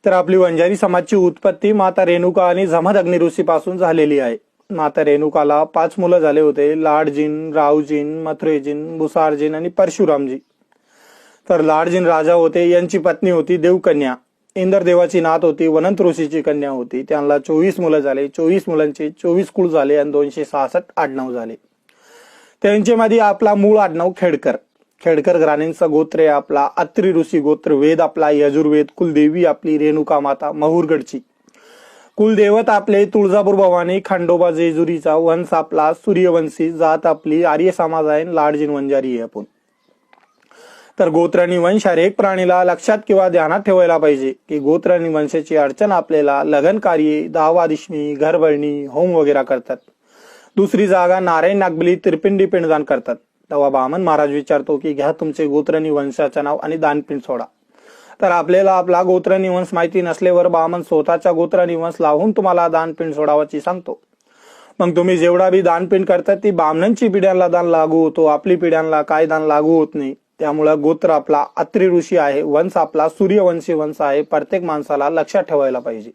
तर आपली वंजारी समाजची उत्पत्ती माता रेणुका आणि जमदग्नी ऋषीपासून झालेली आहे. माता रेणुकाला 5 मुलं झाले होते. लाडजीन, रावजीन, मथुरेजीन, भुसारजीन आणि परशुरामजी. तर लाडजीन राजा होते, यांची पत्नी होती देवकन्या. इंद्रदेवाची नात होती, वनंत ऋषीची कन्या होती. त्यांना 24 मुलं झाले. 24 मुलांचे 24 कुळ झाले आणि 266 आडनाव झाले. त्यांच्यामध्ये आपला मूळ आडनाव खेडकर. खेडकर घराण्यांचा गोत्र आहे आपला अत्री ऋषी गोत्र. वेद आपला यजुर्वेद. कुलदेवी आपली रेणुका माता महुरगडची. कुलदेवत आपले तुळजापूर भवानी खंडोबा जेजुरीचा. वंश आपला सूर्यवंशी. जात आपली आर्य समाज आहे. लाडजीन वंजारी आहे आपण. तर गोत्र आणि वंश हर एक प्राणीला लक्षात किंवा ध्यानात ठेवायला पाहिजे की गोत्र आणि वंशाची अडचण आपल्याला लग्न कार्य, दावादिशमी, घरभरणी, होम वगैरे करतात. दुसरी जागा नारायण नागबली त्रिपिंडी पिंडदान करतात. तेव्हा बामन महाराज विचारतो की घ्या तुमचे गोत्र आणि वंशाचं नाव आणि दानपिंड सोडा. तर आपल्याला आपला गोत्र आणि वंश माहिती नसल्यावर बामन स्वतःच्या गोत्र आणि वंश लावून तुम्हाला दानपिंड सोडावाची सांगतो. मग तुम्ही जेवढा बी दानपिंड करतात ती बामणांची पिढ्यांना दान लागू होतो. आपली पिढ्यांना काय दान लागू होत नाही. त्यामुळे गोत्र आपला अत्री ऋषी आहे. वंश आपला सूर्यवंशी वंश आहे. प्रत्येक माणसाला लक्षात ठेवायला पाहिजे.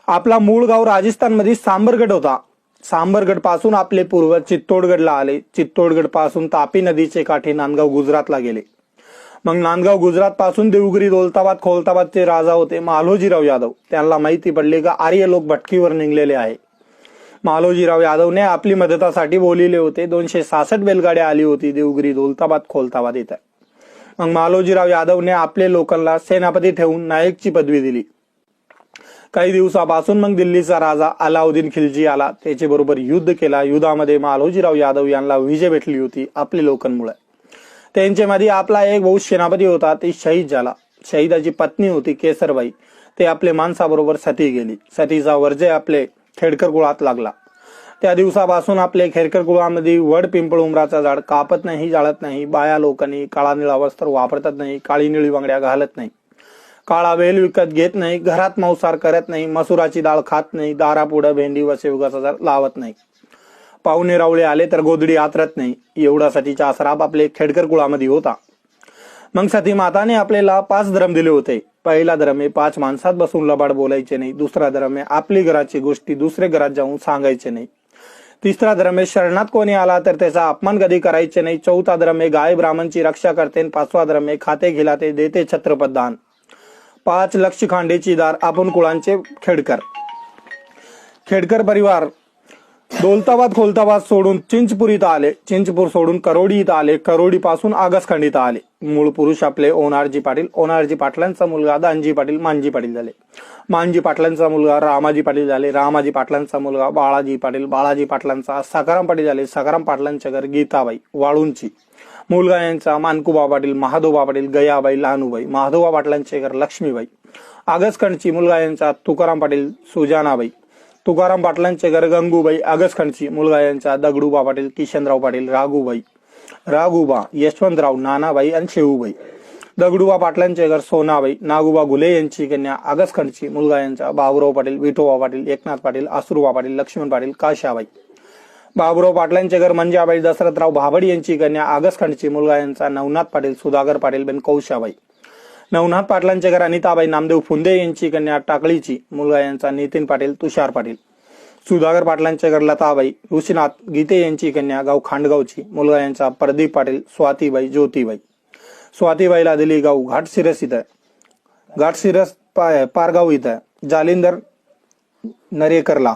आपला मूळ गाव राजस्थान मध्ये सांबरगड होता. सांबरगड पासून आपले पूर्वज चित्तोडगडला आले. चित्तोडगड पासून तापी नदीचे काठी नांदगाव गुजरातला गेले. मग नांदगाव गुजरात पासून देवगिरी, दौलताबाद, खोलताबादचे राजा होते मालोजीराव यादव. त्यांना माहिती पडले का आर्य लोक भटकीवर निघलेले आहे. मालोजीराव यादवने आपली मदतासाठी बोलिले होते. 266 बैलगाड्या आली होती देवगिरी, दौलताबाद, खोलताबाद इथं. मग मालोजीराव यादवने आपले लोकांना सेनापती ठेवून नायकची पदवी दिली. काही दिवसापासून मग दिल्लीचा राजा अलाउद्दीन खिलजी आला. त्याच्या बरोबर युद्ध केला. युद्धामध्ये मालोजीराव यादव यांना विजय भेटली होती आपल्या लोकांमुळे. त्यांच्यामध्ये आपला एक भाऊ सेनापती होता, ते शहीद झाला. शहीदाची पत्नी होती केसरबाई. ते आपले माणसाबरोबर सती गेली. सतीचा वर्जय आपले खेडकर कुळात लागला. त्या दिवसापासून आपले खेडकर कुळामध्ये वड, पिंपळ, उमराचा झाड कापत नाही, जाळत नाही. बाया लोकांनी काळा निळा वस्त्र वापरतात नाही. काळी निळी बांगड्या घालत नाही. काळा वेल विकत घेत नाही. घरात मांसाहार करत नाही. मसुराची डाळ खात नाही. दारापुढं भेंडी व शेवगाचा झाड लावत नाही. पाहुणे रावळे आले तर गोधडी आतरत नाही. एवढा सतीचा श्राप आपले खेडकर कुळामध्ये होता. मग सती माताने आपल्याला 5 धर्म दिले होते. पहिला धर्म आहे 5 माणसात बसून लबाड बोलायचे नाही. दुसरा धर्म आहे आपली घराची गोष्टी दुसरे घरात जाऊन सांगायचे नाही. तिसरा धर्म आहे शरणात कोणी आला तर त्याचा अपमान कधी करायचे नाही. चौथा धर्म आहे गाय ब्राह्मणची रक्षा करते. 5वा धर्म आहे खाते खिलाते देते छत्रपत दान. 5 लक्ष खांडेची दार आपण कुळांचे खेडकर. खेडकर परिवार दौलताबाद, खोलताबाद सोडून चिंचपूर इथं आले. चिंचपूर सोडून करोडी इथं आले. करोडी पासून आगसखंड इथं आले. मूळ पुरुष आपले ओनारजी पाटील. ओनारजी पाटलांचा मुलगा दानजी पाटील, मानजी पाटील झाले. मानजी पाटलांचा मुलगा रामाजी पाटील झाले. रामाजी पाटलांचा मुलगा बाळाजी पाटील. बाळाजी पाटलांचा सकाराम पाटील झाले. सकाराम पाटलांच्या घर गीताबाई वाळूंची. मुलगा यांचा मानकुबा पाटील, महादोबा पाटील, गयाबाई, लहानूबाई. महादोबा पाटलांचे घर लक्ष्मीबाई. आगसखंडची मुलगा यांचा तुकाराम पाटील, सुजानाबाई. तुकाराम पाटलांचे घर गंगूबाई. आगसखंडची मुलगा यांचा दगडूबा पाटील, किशनराव पाटील, राघूबाई, राघुबा, यशवंतराव, नानाबाई आणि शेऊबाई. दगडूबा पाटलांचे घर सोनाबाई. नागुबा घुले यांची कन्या आगसखंडची मुलगा यांचा बाबुराव पाटील, विठोबा पाटील, एकनाथ पाटील, आसुरबा पाटील, लक्ष्मण पाटील, काशाबाई. बाबुराव पाटलांचे घर मंजाबाई. दशरथराव भाबड यांची कन्या आगसखंडची मुलगा यांचा नवनाथ पाटील, सुधाकर पाटील, बेन कौशाबाई. नवनाथ पाटलांचे घर अनिताबाई नामदेव फुंदे यांची कन्या टाकळीची मुलगा यांचा नितीन पाटील, तुषार पाटील. सुधाकर पाटलांचे घर लताबाई. ऋषीनाथ गीते यांची कन्या गाव खांडगावची मुलगा यांचा प्रदीप पाटील, स्वातीबाई, ज्योतिबाई. स्वातीबाईला दिली गाव घाटशिरस इथं. घाटशिरस पारगाव इथं. जालिंदर नरेकरला.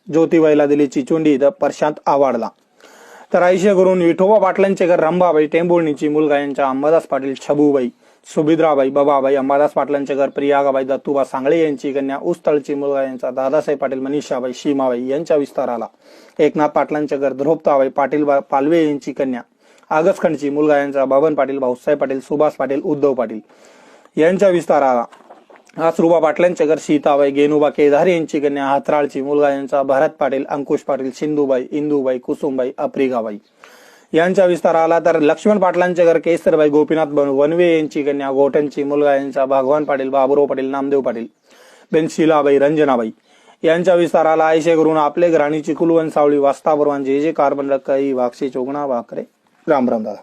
ज्योतिबाईला दिली चिचोंडी इथं. प्रशांत आवाडला. तर आईशे करून विठोबा पाटलांचे घर रंभाबाई टेंभुर्णीची मुलगा यांच्या अंबादास पाटील, छबूबाई, सुभिद्राबाई, बबाबाई. अंबादास पाटलांचे घर प्रियागाबाई, दत्तूबा सांगळे यांची कन्या उस्तळची मुलगा यांचा दादासाहेब पाटील, मनीषाबाई, सीमाबाई यांच्या विस्ताराला. एकनाथ पाटलांचे घर ध्रुपताबाई पाटील पालवे यांची कन्या आगसखंडची मुलगा यांचा बबन पाटील, भाऊसाहेब पाटील, सुभाष पाटील, उद्धव पाटील यांच्या विस्ताराला. आसरुबा पाटलांचे घर सीताबाई, गेनुबा केदार यांची कन्या हातराळची मुलगा यांचा भरत पाटील, अंकुश पाटील, सिंधुबाई, इंदुबाई, कुसुमबाई, अप्रिकाबाई यांच्या विस्ताराला. तर लक्ष्मण पाटलांचे घर केसरबाई, गोपीनाथ वनवे यांची कन्या गोठणची मुलगा यांचा भगवान पाटील, बाबुराव पाटील, नामदेव पाटील, बेन शिलाबाई, रंजनाबाई यांच्या विस्ताराला. आयशे करून आपले घराणीची कुलवंशावळी वास्ता बरोबर जे जे कार्बन काही वाक्षी चोगणा वाकरे. राम राम दादा.